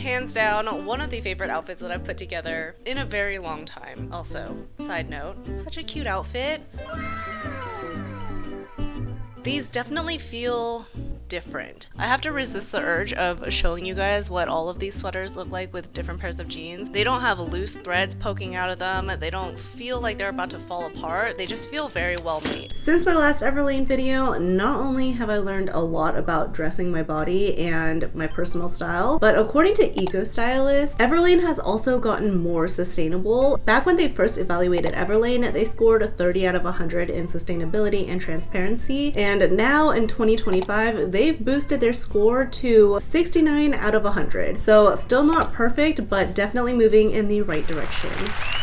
Hands down, one of the favorite outfits that I've put together in a very long time. Also, side note, such a cute outfit. These definitely feel different. I have to resist the urge of showing you guys what all of these sweaters look like with different pairs of jeans. They don't have loose threads poking out of them. They don't feel like they're about to fall apart. They just feel very well made. Since my last Everlane video, not only have I learned a lot about dressing my body and my personal style, but according to Eco Stylist, Everlane has also gotten more sustainable. Back when they first evaluated Everlane, they scored 30 out of 100 in sustainability and transparency, and now in 2025, they've boosted their score to 69 out of 100. So still not perfect, but definitely moving in the right direction.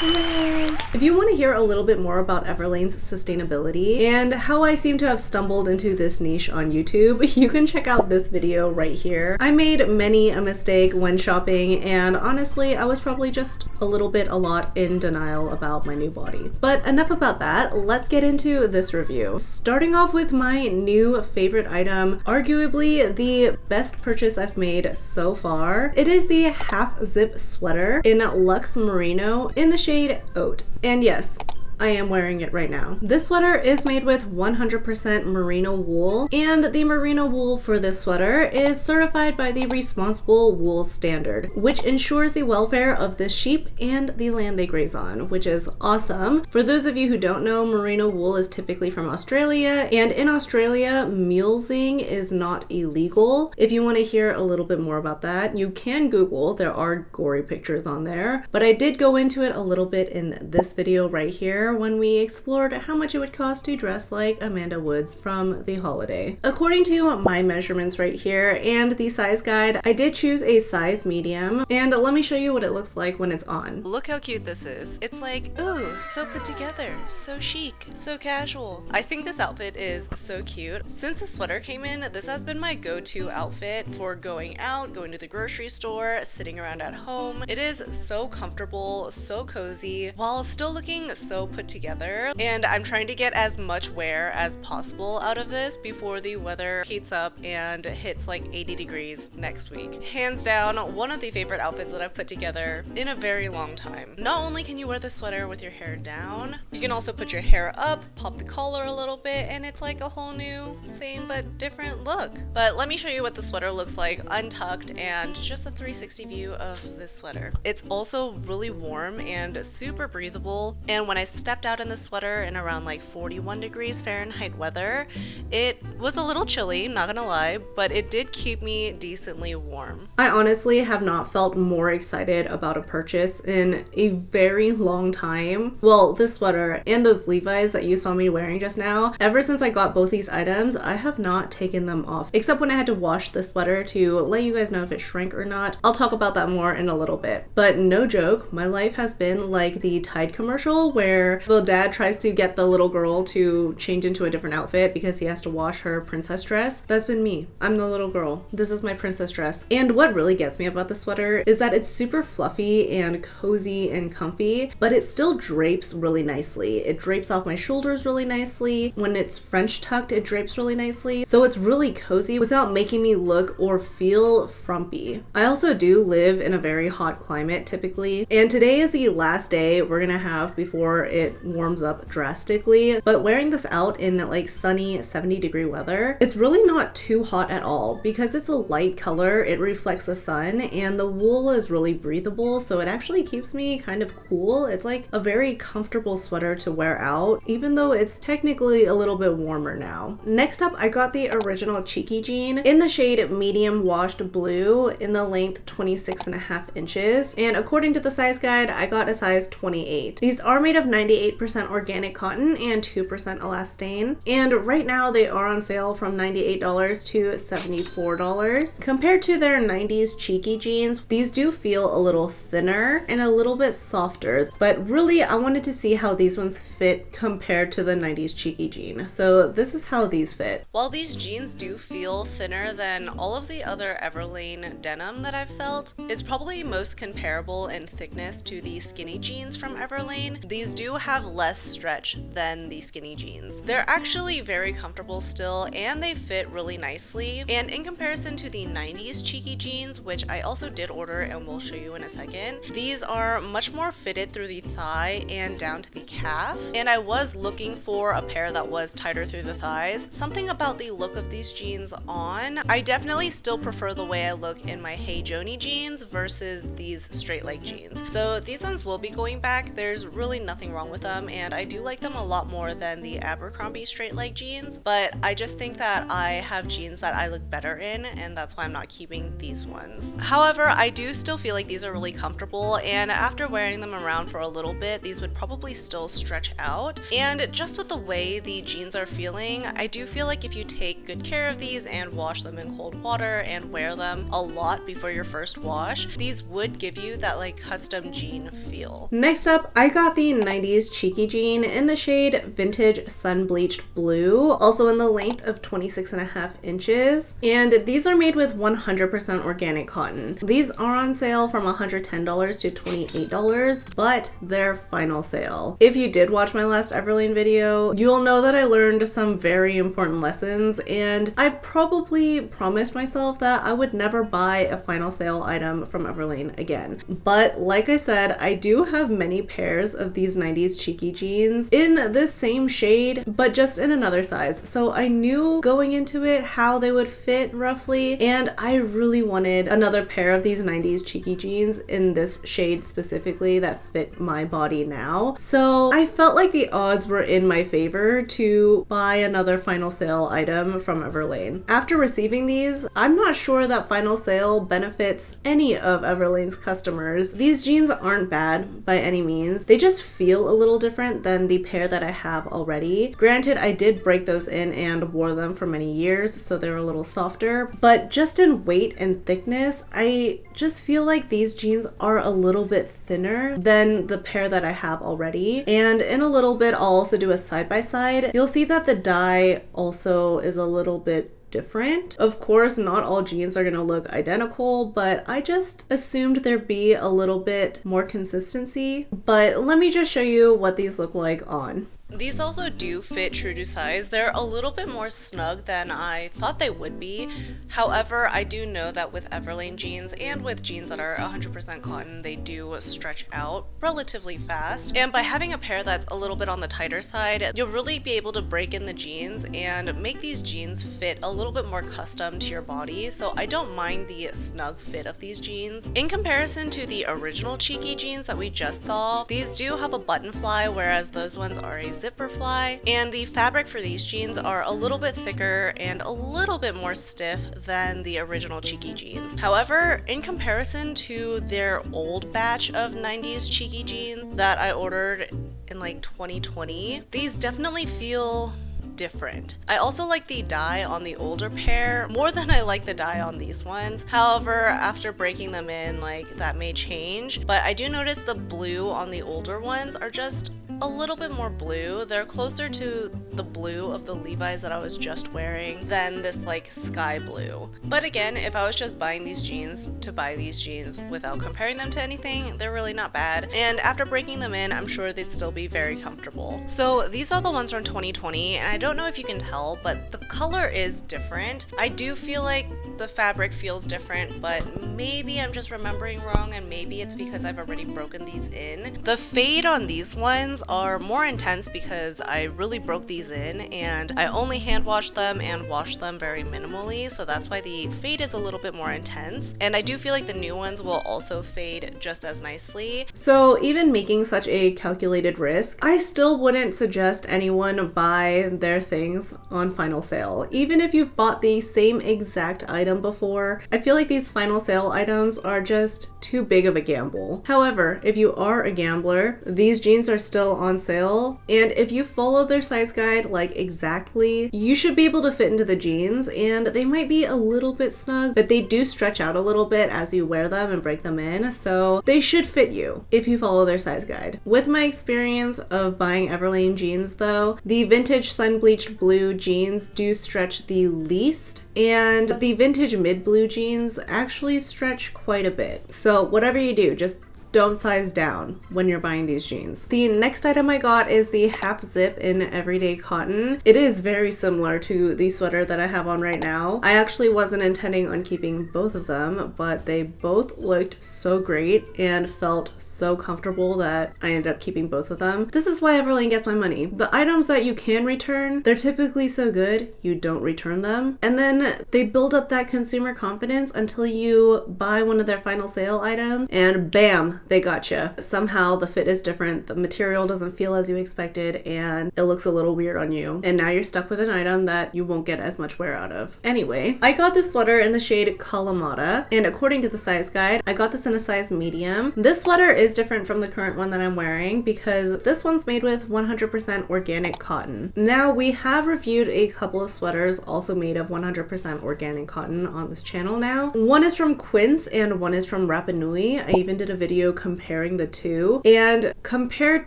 Hooray! If you want to hear a little bit more about Everlane's sustainability and how I seem to have stumbled into this niche on YouTube, you can check out this video right here. I made many a mistake when shopping, and honestly, I was probably just a lot in denial about my new body. But enough about that, let's get into this review. Starting off with my new favorite item, arguably the best purchase I've made so far. It is the half zip sweater in Luxe Merino in the shade Oat. And yes, I am wearing it right now. This sweater is made with 100% merino wool, and the merino wool for this sweater is certified by the Responsible Wool Standard, which ensures the welfare of the sheep and the land they graze on, which is awesome. For those of you who don't know, merino wool is typically from Australia, and in Australia, mulesing is not illegal. If you want to hear a little bit more about that, you can Google. There are gory pictures on there, but I did go into it a little bit in this video right here when we explored how much it would cost to dress like Amanda Woods from The Holiday. According to my measurements right here and the size guide, I did choose a size medium, and let me show you what it looks like when it's on. Look how cute this is. It's like, ooh, so put together, so chic, so casual. I think this outfit is so cute. Since the sweater came in, this has been my go-to outfit for going out, going to the grocery store, sitting around at home. It is so comfortable, so cozy, while still looking so put together, and I'm trying to get as much wear as possible out of this before the weather heats up and hits like 80 degrees next week. Hands down, one of the favorite outfits that I've put together in a very long time. Not only can you wear the sweater with your hair down, you can also put your hair up, pop the collar a little bit, and it's like a whole new, same but different look. But let me show you what the sweater looks like untucked and just a 360 view of this sweater. It's also really warm and super breathable, and when I stepped out in the sweater in around like 41 degrees Fahrenheit weather, it was a little chilly, not gonna lie, but it did keep me decently warm. I honestly have not felt more excited about a purchase in a very long time. Well, this sweater and those Levi's that you saw me wearing just now, ever since I got both these items, I have not taken them off, except when I had to wash the sweater to let you guys know if it shrank or not. I'll talk about that more in a little bit. But no joke, my life has been like the Tide commercial where the dad tries to get the little girl to change into a different outfit because he has to wash her princess dress. That's been me. I'm the little girl. This is my princess dress. And what really gets me about the sweater is that it's super fluffy and cozy and comfy, but it still drapes really nicely. It drapes off my shoulders really nicely. When it's French tucked, it drapes really nicely. So it's really cozy without making me look or feel frumpy. I also do live in a very hot climate typically, and today is the last day we're gonna have before it warms up drastically, but wearing this out in like sunny 70-degree weather, it's really not too hot at all because it's a light color, it reflects the sun, and the wool is really breathable, so it actually keeps me kind of cool. It's like a very comfortable sweater to wear out, even though it's technically a little bit warmer now. Next up, I got the original cheeky jean in the shade medium washed blue in the length 26.5 inches, and according to the size guide, I got a size 28. These are made of 98% organic cotton and 2% elastane, and right now they are on sale from $98 to $74. Compared to their 90s cheeky jeans, these do feel a little thinner and a little bit softer, but really I wanted to see how these ones fit compared to to the 90s cheeky jean. So this is how these fit. While these jeans do feel thinner than all of the other Everlane denim that I've felt, it's probably most comparable in thickness to the skinny jeans from Everlane. These do have less stretch than the skinny jeans. They're actually very comfortable still, and they fit really nicely. And in comparison to the 90s cheeky jeans, which I also did order and will show you in a second, these are much more fitted through the thigh and down to the calf. And I was looking for a pair that was tighter through the thighs. Something about the look of these jeans on, I definitely still prefer the way I look in my Hey Joni jeans versus these straight leg jeans. So these ones will be going back. There's really nothing wrong with them, and I do like them a lot more than the Abercrombie straight leg jeans, but I just think that I have jeans that I look better in, and that's why I'm not keeping these ones. However, I do still feel like these are really comfortable, and after wearing them around for a little bit, these would probably still stretch out. And just with the way the jeans are feeling, I do feel like if you take good care of these and wash them in cold water and wear them a lot before your first wash, these would give you that like custom jean feel. Next up, I got the 90s cheeky jean in the shade Vintage Sun Bleached Blue, also in the length of 26.5 inches. And these are made with 100% organic cotton. These are on sale from $110 to $28, but they're final sale. If you did watch my last Everlane video, you'll know that I learned some very important lessons, and I probably promised myself that I would never buy a final sale item from Everlane again. But like I said, I do have many pairs of these 90s cheeky jeans in this same shade, but just in another size. So I knew going into it how they would fit roughly, and I really wanted another pair of these 90s cheeky jeans in this shade specifically that fit my body now. So I felt like the odds were in my favor to buy another final sale item from Everlane. After receiving these, I'm not sure that final sale benefits any of Everlane's customers. These jeans aren't bad by any means. They just feel a little different than the pair that I have already. Granted, I did break those in and wore them for many years, so they're a little softer, but just in weight and thickness, I just feel like these jeans are a little bit thinner than the pair that I have already. And in a little bit, I'll also do a side by side. You'll see that the dye also is a little bit different. Of course, not all jeans are gonna look identical, but I just assumed there'd be a little bit more consistency. But let me just show you what these look like on. These also do fit true to size. They're a little bit more snug than I thought they would be. However, I do know that with Everlane jeans and with jeans that are 100% cotton, they do stretch out relatively fast. And by having a pair that's a little bit on the tighter side, you'll really be able to break in the jeans and make these jeans fit a little bit more custom to your body. So I don't mind the snug fit of these jeans. In comparison to the original cheeky jeans that we just saw, these do have a button fly, whereas those ones are a zipper fly, and the fabric for these jeans are a little bit thicker and a little bit more stiff than the original cheeky jeans. However, in comparison to their old batch of 90s cheeky jeans that I ordered in like 2020, these definitely feel different. I also like the dye on the older pair more than I like the dye on these ones. However, after breaking them in, like, that may change, but I do notice the blue on the older ones are just a little bit more blue. They're closer to the blue of the Levi's that I was just wearing than this like sky blue. But again, if I was just buying these jeans to buy these jeans without comparing them to anything, they're really not bad. And after breaking them in, I'm sure they'd still be very comfortable. So these are the ones from 2020, and I don't know if you can tell, but the color is different. I do feel like the fabric feels different, but maybe I'm just remembering wrong, and maybe it's because I've already broken these in. The fade on these ones are more intense because I really broke these in and I only hand washed them and washed them very minimally, so that's why the fade is a little bit more intense. And I do feel like the new ones will also fade just as nicely. So even making such a calculated risk, I still wouldn't suggest anyone buy their things on final sale. Even if you've bought the same exact item item before. I feel like these final sale items are just too big of a gamble. However, if you are a gambler, these jeans are still on sale, and if you follow their size guide like exactly, you should be able to fit into the jeans, and they might be a little bit snug, but they do stretch out a little bit as you wear them and break them in, so they should fit you if you follow their size guide. With my experience of buying Everlane jeans though, the vintage sun bleached blue jeans do stretch the least, and the vintage mid blue jeans actually stretch quite a bit. So whatever you do, just don't size down when you're buying these jeans. The next item I got is the half zip in everyday cotton. It is very similar to the sweater that I have on right now. I actually wasn't intending on keeping both of them, but they both looked so great and felt so comfortable that I ended up keeping both of them. This is why Everlane gets my money. The items that you can return, they're typically so good, you don't return them. And then they build up that consumer confidence until you buy one of their final sale items and bam, they gotcha. Somehow the fit is different, the material doesn't feel as you expected, and it looks a little weird on you. And now you're stuck with an item that you won't get as much wear out of. Anyway, I got this sweater in the shade Kalamata, and according to the size guide, I got this in a size medium. This sweater is different from the current one that I'm wearing because this one's made with 100% organic cotton. Now, we have reviewed a couple of sweaters also made of 100% organic cotton on this channel now. One is from Quince and one is from Rapa Nui. I even did a video comparing the two, and compared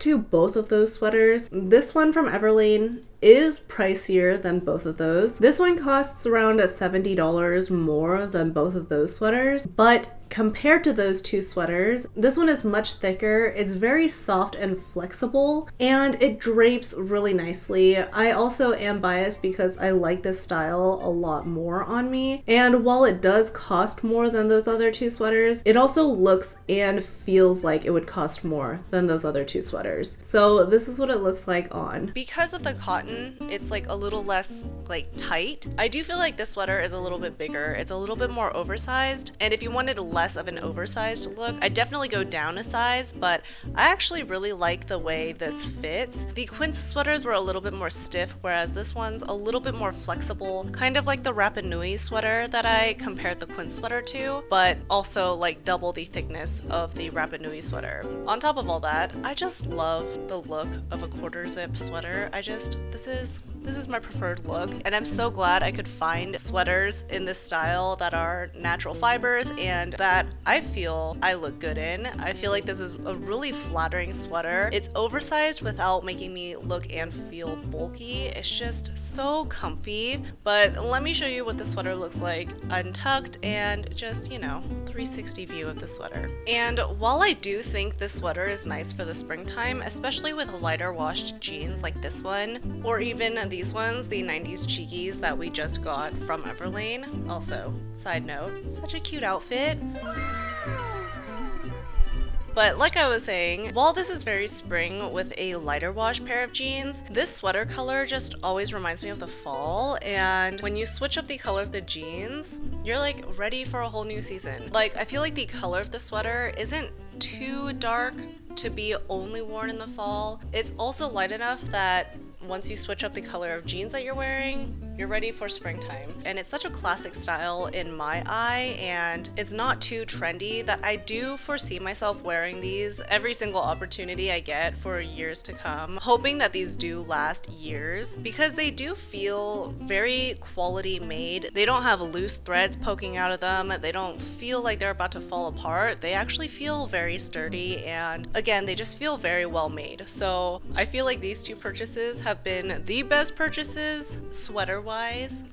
to both of those sweaters, this one from Everlane is pricier than both of those. This one costs around $70 more than both of those sweaters, but compared to those two sweaters, this one is much thicker, it's very soft and flexible, and it drapes really nicely. I also am biased because I like this style a lot more on me, and while it does cost more than those other two sweaters, it also looks and feels like it would cost more than those other two sweaters. So this is what it looks like on. Because of the cotton, it's like a little less like tight. I do feel like this sweater is a little bit bigger. It's a little bit more oversized, and if you wanted less of an oversized look, I'd definitely go down a size, but I actually really like the way this fits. The Quince sweaters were a little bit more stiff, whereas this one's a little bit more flexible, kind of like the Rapa Nui sweater that I compared the Quince sweater to, but also like double the thickness of the Rapa Nui sweater. On top of all that, I just love the look of a quarter zip sweater. This is my preferred look, and I'm so glad I could find sweaters in this style that are natural fibers and that I feel I look good in. I feel like this is a really flattering sweater. It's oversized without making me look and feel bulky. It's just so comfy. But let me show you what the sweater looks like untucked and just, 360 view of the sweater. And while I do think this sweater is nice for the springtime, especially with lighter washed jeans like this one, or even these ones, the 90s cheekies that we just got from Everlane. Also, side note, such a cute outfit. But like I was saying, while this is very spring with a lighter wash pair of jeans, this sweater color just always reminds me of the fall, and when you switch up the color of the jeans, you're like ready for a whole new season. Like, I feel like the color of the sweater isn't too dark to be only worn in the fall. It's also light enough that once you switch up the color of jeans that you're wearing, you're ready for springtime. And it's such a classic style in my eye, and it's not too trendy that I do foresee myself wearing these every single opportunity I get for years to come, hoping that these do last years because they do feel very quality made. They don't have loose threads poking out of them. They don't feel like they're about to fall apart. They actually feel very sturdy, and again, they just feel very well made. So I feel like these two purchases have been the best purchases sweater-wise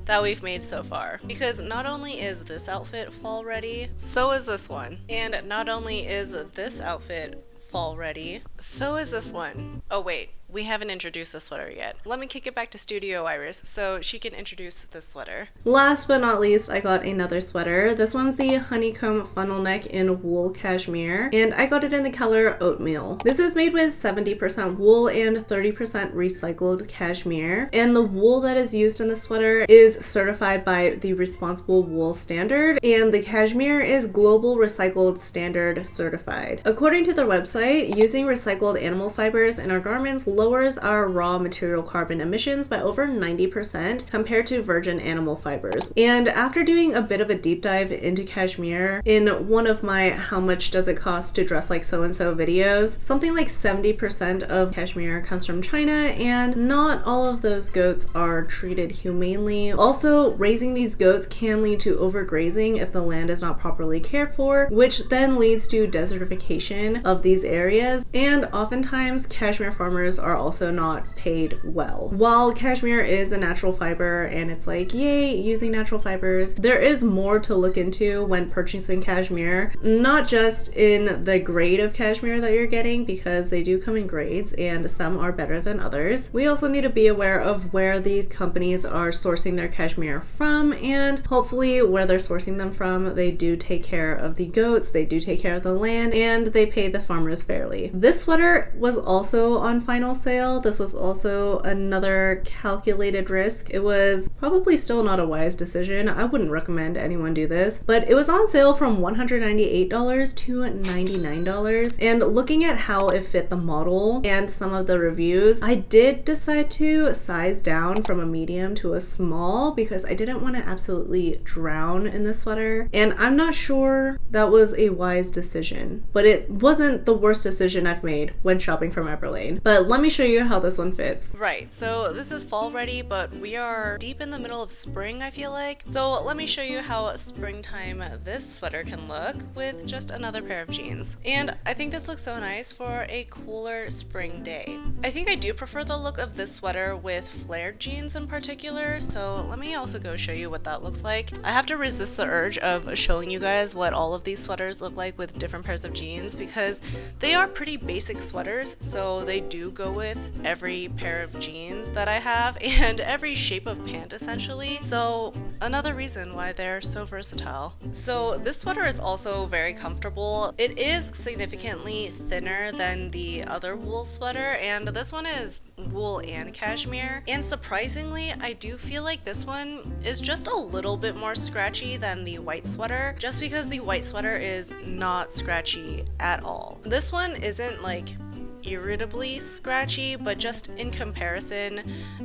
that we've made so far, because not only is this outfit fall ready, so is this one, and not only is this outfit fall ready, so is this one. Oh wait, we haven't introduced the sweater yet. Let me kick it back to Studio Iris so she can introduce the sweater. Last but not least, I got another sweater. This one's the honeycomb funnel neck in wool cashmere, and I got it in the color oatmeal. This is made with 70% wool and 30% recycled cashmere, and the wool that is used in the sweater is certified by the Responsible Wool Standard, and the cashmere is Global Recycled Standard certified. According to their website, using recycled animal fibers in our garments lowers our raw material carbon emissions by over 90% compared to virgin animal fibers. And after doing a bit of a deep dive into cashmere in one of my how much does it cost to dress like so-and-so videos, something like 70% of cashmere comes from China, and not all of those goats are treated humanely. Also, raising these goats can lead to overgrazing if the land is not properly cared for, which then leads to desertification of these areas, and oftentimes cashmere farmers are also not paid well. While cashmere is a natural fiber and it's like, yay, using natural fibers, there is more to look into when purchasing cashmere, not just in the grade of cashmere that you're getting, because they do come in grades and some are better than others. We also need to be aware of where these companies are sourcing their cashmere from, and hopefully where they're sourcing them from, they do take care of the goats, they do take care of the land, and they pay the farmers fairly. This sweater was also on final sale. This was also another calculated risk. It was probably still not a wise decision. I wouldn't recommend anyone do this, but it was on sale from $198 to $99. And looking at how it fit the model and some of the reviews, I did decide to size down from a medium to a small because I didn't want to absolutely drown in this sweater. And I'm not sure that was a wise decision, but it wasn't the worst decision I've made when shopping from Everlane. But let me show you how this one fits. Right, so this is fall ready, but we are deep in the middle of spring, I feel like. So let me show you how springtime this sweater can look with just another pair of jeans. And I think this looks so nice for a cooler spring day. I think I do prefer the look of this sweater with flared jeans in particular, so let me also go show you what that looks like. I have to resist the urge of showing you guys what all of these sweaters look like with different pairs of jeans because they are pretty basic sweaters, so they do go with every pair of jeans that I have and every shape of pant essentially. So another reason why they're so versatile. So this sweater is also very comfortable. It is significantly thinner than the other wool sweater, and this one is wool and cashmere. And surprisingly, I do feel like this one is just a little bit more scratchy than the white sweater, just because the white sweater is not scratchy at all. This one isn't like irritably scratchy, but just in comparison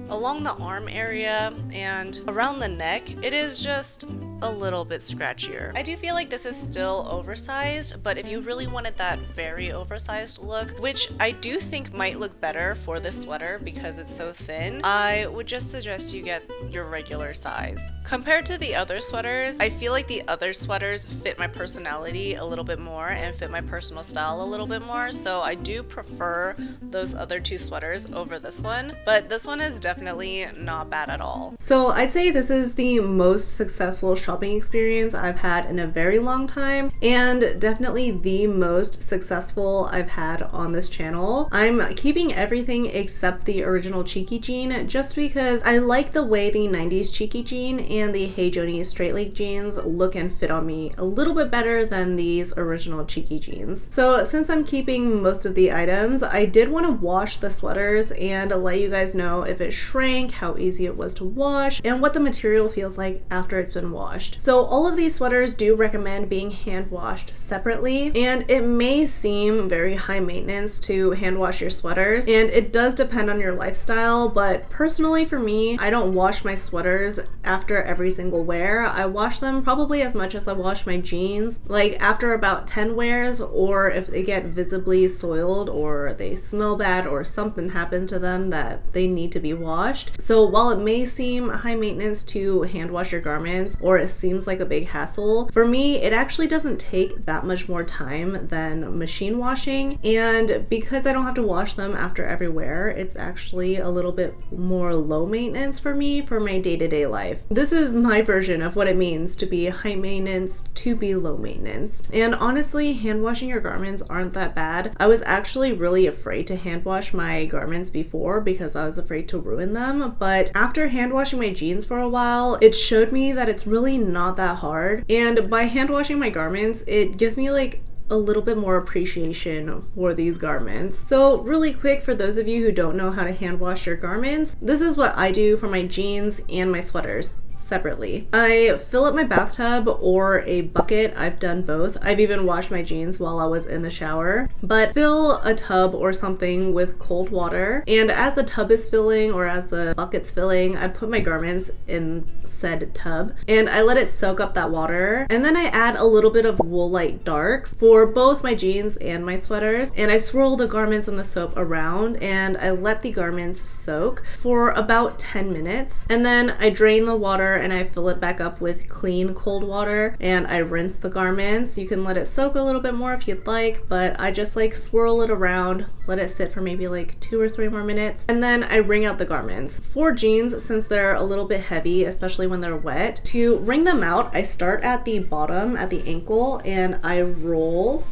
along the arm area and around the neck, it is just a little bit scratchier. I do feel like this is still oversized, but if you really wanted that very oversized look, which I do think might look better for this sweater because it's so thin, I would just suggest you get your regular size. Compared to the other sweaters, I feel like the other sweaters fit my personality a little bit more and fit my personal style a little bit more, so I do prefer those other two sweaters over this one, but this one is definitely not bad at all. So I'd say this is the most successful shopping experience I've had in a very long time, and definitely the most successful I've had on this channel. I'm keeping everything except the original cheeky jean just because I like the way the 90s cheeky jean and the Hey Joni straight leg jeans look and fit on me a little bit better than these original cheeky jeans. So since I'm keeping most of the items, I did want to wash the sweaters and let you guys know if it shrank, how easy it was to wash, and what the material feels like after it's been washed. So all of these sweaters do recommend being hand washed separately, and it may seem very high maintenance to hand wash your sweaters, and it does depend on your lifestyle, but personally for me, I don't wash my sweaters after every single wear. I wash them probably as much as I wash my jeans, like after about 10 wears, or if they get visibly soiled or they smell bad or something happened to them that they need to be washed. So while it may seem high maintenance to hand wash your garments, or it seems like a big hassle, for me it actually doesn't take that much more time than machine washing, and because I don't have to wash them after every wear, it's actually a little bit more low maintenance for me for my day-to-day life. This is my version of what it means to be high maintenance to be low maintenance. And honestly, hand washing your garments aren't that bad. I was actually really afraid to hand wash my garments before because I was afraid to ruin them, but after hand washing my jeans for a while, it showed me that it's really not that hard, and by hand washing my garments, it gives me like a little bit more appreciation for these garments. So really quick, for those of you who don't know how to hand wash your garments, this is what I do for my jeans and my sweaters. separately. I fill up my bathtub or a bucket. I've done both. I've even washed my jeans while I was in the shower. But fill a tub or something with cold water, and as the tub is filling or as the bucket's filling, I put my garments in said tub and I let it soak up that water, and then I add a little bit of Wool Light Dark for both my jeans and my sweaters, and I swirl the garments and the soap around and I let the garments soak for about 10 minutes, and then I drain the water and I fill it back up with clean cold water and I rinse the garments. You can let it soak a little bit more if you'd like, but I just like swirl it around, let it sit for maybe like 2 or 3 more minutes, and then I wring out the garments. For jeans, since they're a little bit heavy, especially when they're wet, to wring them out, I start at the bottom, at the ankle, and I roll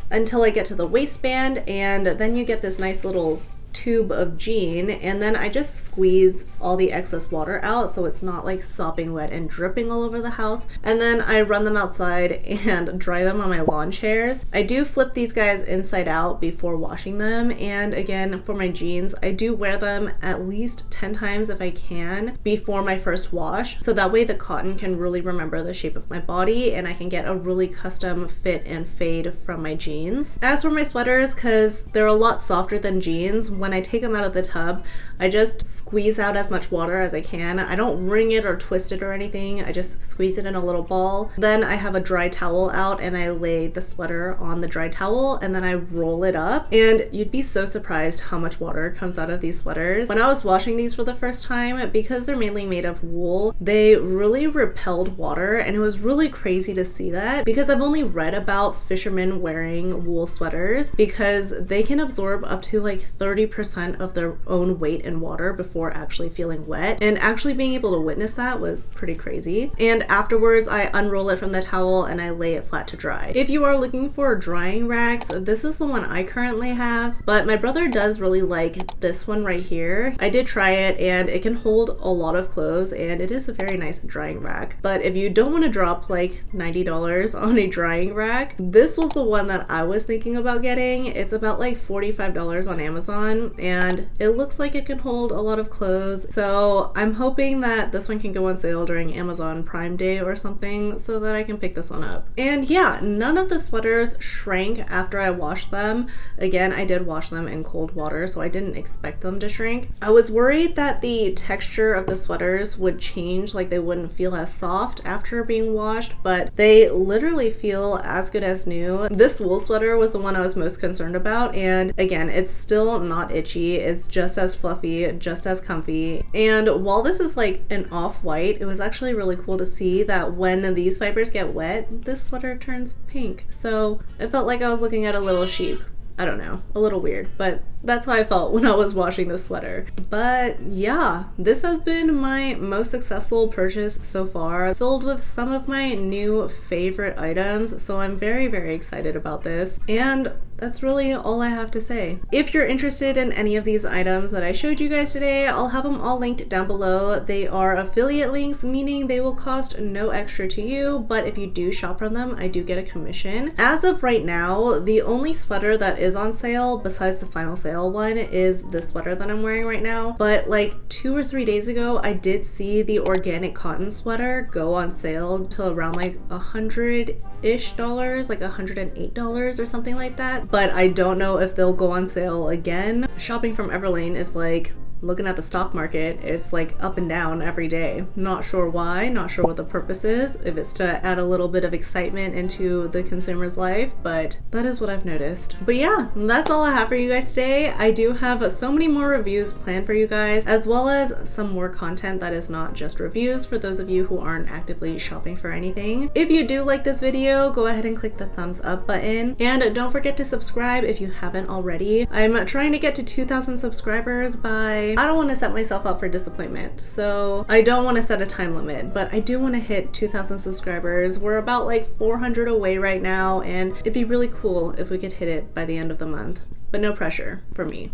until I get to the waistband, and then you get this nice little tube of jean, and then I just squeeze all the excess water out so it's not like sopping wet and dripping all over the house, and then I run them outside and dry them on my lawn chairs. I do flip these guys inside out before washing them, and again, for my jeans, I do wear them at least 10 times if I can before my first wash, so that way the cotton can really remember the shape of my body and I can get a really custom fit and fade from my jeans. As for my sweaters, because they're a lot softer than jeans, when I take them out of the tub, I just squeeze out as much water as I can. I don't wring it or twist it or anything. I just squeeze it in a little ball. Then I have a dry towel out and I lay the sweater on the dry towel and then I roll it up. And you'd be so surprised how much water comes out of these sweaters. When I was washing these for the first time, because they're mainly made of wool, they really repelled water, and it was really crazy to see that because I've only read about fishermen wearing wool sweaters because they can absorb up to like 30% of their own weight in water before actually feeling wet, and actually being able to witness that was pretty crazy. And afterwards I unroll it from the towel and I lay it flat to dry. If you are looking for drying racks, this is the one I currently have, but my brother does really like this one right here. I did try it and it can hold a lot of clothes and it is a very nice drying rack, but if you don't want to drop like $90 on a drying rack, this was the one that I was thinking about getting. It's about like $45 on Amazon and it looks like it can hold a lot of clothes, so I'm hoping that this one can go on sale during Amazon Prime Day or something so that I can pick this one up. And yeah, none of the sweaters shrank after I washed them. Again, I did wash them in cold water, so I didn't expect them to shrink. I was worried that the texture of the sweaters would change, like they wouldn't feel as soft after being washed, but they literally feel as good as new. This wool sweater was the one I was most concerned about, and again, it's still not itchy. It's just as fluffy, just as comfy. And while this is like an off-white, it was actually really cool to see that when these fibers get wet, this sweater turns pink. So it felt like I was looking at a little sheep. I don't know, a little weird, but that's how I felt when I was washing this sweater. But yeah, this has been my most successful purchase so far, filled with some of my new favorite items, so I'm very, very excited about this. And that's really all I have to say. If you're interested in any of these items that I showed you guys today, I'll have them all linked down below. They are affiliate links, meaning they will cost no extra to you, but if you do shop from them, I do get a commission. As of right now, the only sweater that is on sale, besides the final sale one, is this sweater that I'm wearing right now. But like 2 or 3 days ago, I did see the organic cotton sweater go on sale to around like $100-ish, like $108 or something like that. But I don't know if they'll go on sale again. Shopping from Everlane is like looking at the stock market. It's like up and down every day. Not sure why, not sure what the purpose is, if it's to add a little bit of excitement into the consumer's life, but that is what I've noticed. But yeah, that's all I have for you guys today. I do have so many more reviews planned for you guys, as well as some more content that is not just reviews for those of you who aren't actively shopping for anything. If you do like this video, go ahead and click the thumbs up button, and don't forget to subscribe if you haven't already. I'm trying to get to 2,000 subscribers by, I don't want to set myself up for disappointment, so I don't want to set a time limit, but I do want to hit 2,000 subscribers. We're about like 400 away right now, and it'd be really cool if we could hit it by the end of the month. But no pressure for me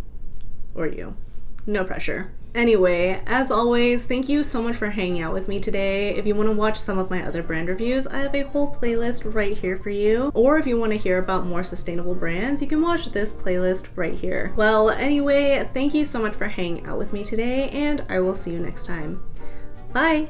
or you. No pressure. Anyway, as always, thank you so much for hanging out with me today. If you want to watch some of my other brand reviews, I have a whole playlist right here for you. Or if you want to hear about more sustainable brands, you can watch this playlist right here. Well, anyway, thank you so much for hanging out with me today, and I will see you next time. Bye!